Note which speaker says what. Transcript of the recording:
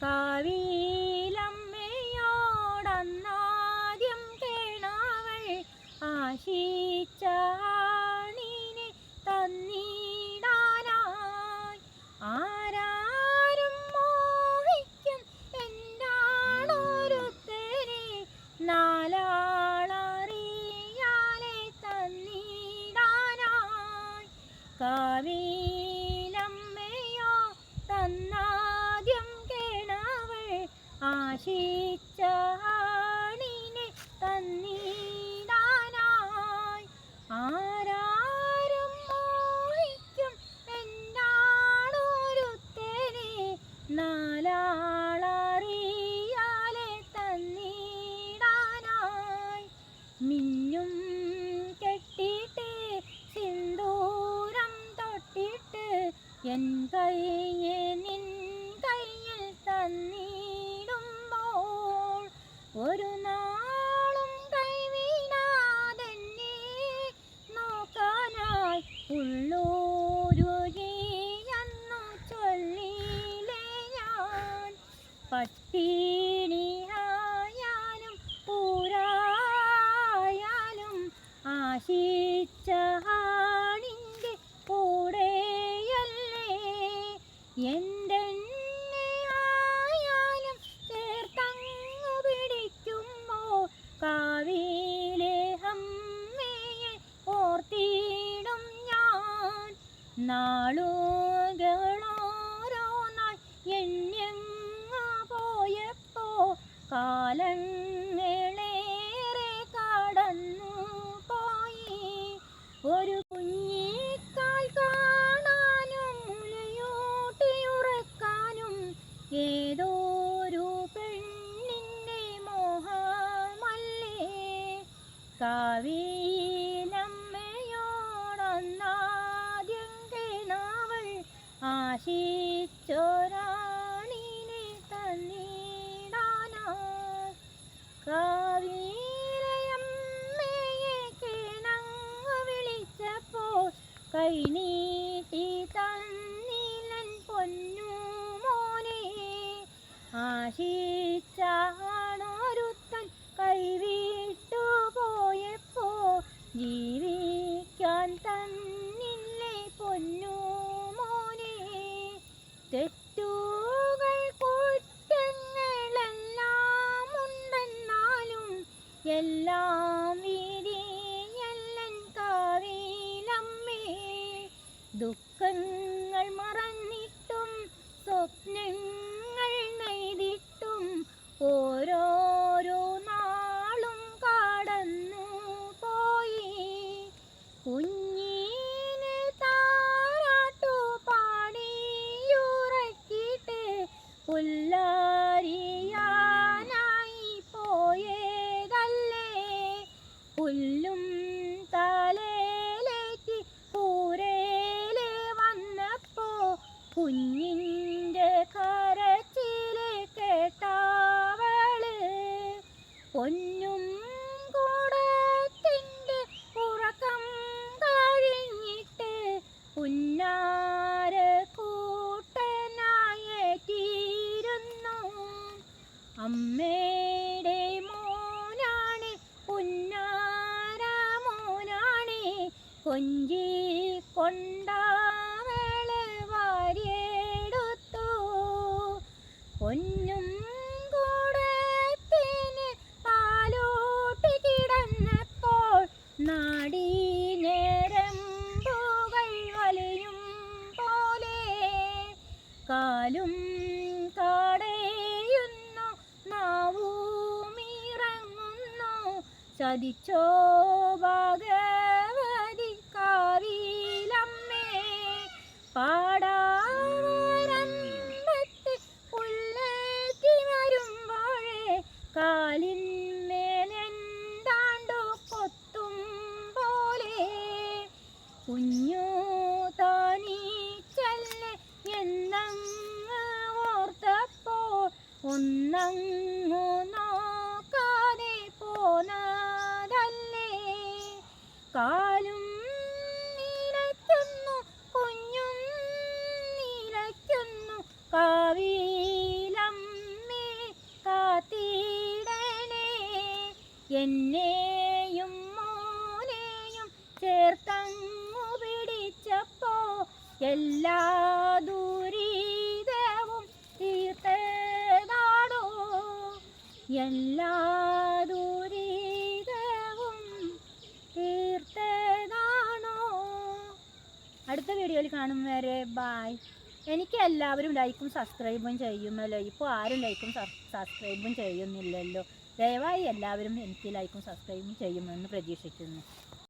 Speaker 1: കാവിലമ്മയോടന്നാദ്യം കേണവൾ ആശിച്ചാണിനെ തന്നിടാനായി. ആരാരും മോഹിക്കും എന്താണൊരുത്തരെ നാലാളറിയാലെ തന്നിടാനായി. കാവിലമ്മയോ തന്നാദ്യം കേണവൾ ആശിച്ചാണിനെ തന്നിടാനായി. ആരാരും മോഹിക്കും എന്താണൊരുത്തരെ നാലാളറിയാലെ തന്നിടാനായി. മിന്നും കെട്ടിട്ട് സിന്ദൂരം തൊട്ടിട്ട് എൻ കയ്യെ നിൻ കയ്യിൽ തന്നിടുമ്പോൾ ഒരു നാളും കൈവിടാതെന്നെ നോക്കാനായി ഉള്ളൂരുകിയെന്നു ചൊല്ലിയില്ലേ ഞാൻ. പട്ടിണിയായാലും പൂരായാലും ആശിച്ച ആണിൻ്റെ കൂടെയല്ലേ എന്തെന്നെയായാലും ചേർത്തങ്ങു പിടിക്കുമ്പോൾ കാവിലെ അമ്മയെ ഓർത്തിടും ഞാൻ. നാളുകളോരോന്നായി എണ്ണിയങ്ങു പോയപ്പോ കാലങ്ങളേറെ കടന്നു പോയി. ഒരു കുഞ്ഞിക്കാൽ കാണാനും മുലയൂട്ടിയുറക്കാനും ഏതോരു പെണ്ണിൻ്റെ മോഹമല്ലേ. കാവിലമ്മയോടന്നാദ്യം കേണവൾ ആശിച്ചൊരാണിനെ തന്നിടാനായി. കാവിലമ്മയെ കേണങ്ങു വിളിച്ചപ്പോൾ കൈനീട്ടി തന്നിലൻ പൊന്നുമോനെ. ആശിച്ചാണൊരുത്തൻ കൈവിട്ടു പോയപ്പോ ജീവിക്കാൻ തന്നില്ലേ പൊന്നുമോനെ. തെറ്റുകൾ കുറ്റങ്ങളെല്ലാം ഉണ്ടെന്നാലും എല്ലാം വിധിയല്ലൻ കാവിലമ്മേ. ദുഃഖങ്ങൾ മറന്നിട്ടും സ്വപ്നങ്ങൾ നെയ്തിട്ടും ഓരോരോ നാളും കടന്നു പോയി. കുഞ്ഞിനെ താരാട്ടു പാടിയുറക്കിയിട്ട് പുല്ലരിയാനായി പോയതല്ലേ. പുല്ലും തലയിലേക്ക് കൂരേല് വന്നപ്പോ കുഞ്ഞിൻ്റെ കരച്ചില് കേട്ടവള് പൊന്നും കൂടത്തിൻ്റെ ഉറക്കം കഴിഞ്ഞിട്ട് പുന്നാര കൂട്ടനായേറ്റിരുന്നു. അമ്മയുടെ മോനാണ് പുന്നാര മോനാണ് കൊഞ്ചി കൊണ്ടവള് വാരിയെടുത്തു. പൊന്നും കൂടത്തിന് പാലൂട്ടി കിടന്നപ്പോൾ നാടീഞരമ്പുകൾ വലിയും പോലെ കാലും കടയുന്നു നാവുമിറങ്ങുന്നു. ചതിച്ചോ ഭഗവതി കാവിലമ്മേ. പാടാവരമ്പത്ത് പുല്ലേറ്റി വരുമ്പോഴേ കാലിന്മേലെന്താണ്ടു കൊത്തും പോലെ കുഞ്ഞു താനീച്ചല്ലേ എന്നങ്ങ് ഓർത്തപ്പോൾ ഒന്നങ്ങു നോക്കാതെ പോന്നതല്ലേ. കാലും നിലയ്ക്കുന്നു കുഞ്ഞും നിലയ്ക്കുന്നു കാവിലമ്മ എന്നെയും മോനെയും ചേർത്തങ്ങു പിടിച്ചപ്പോ എല്ലാ ദുരിതവും തീർത്തതാടോ, എല്ലാ ദുരിതവും തീർത്തതാണോ. അടുത്ത വീഡിയോയിൽ കാണും വരെ ബായ്. എനിക്ക് എല്ലാവരും ലൈക്കും സബ്സ്ക്രൈബും ചെയ്യുമല്ലോ. ഇപ്പോൾ ആരും ലൈക്കും സബ്സ്ക്രൈബും ചെയ്യുന്നില്ലല്ലോ. ദയവായി എല്ലാവരും എനിക്ക് ലൈക്കും സബ്സ്ക്രൈബും ചെയ്യുമെന്ന് പ്രതീക്ഷിക്കുന്നു.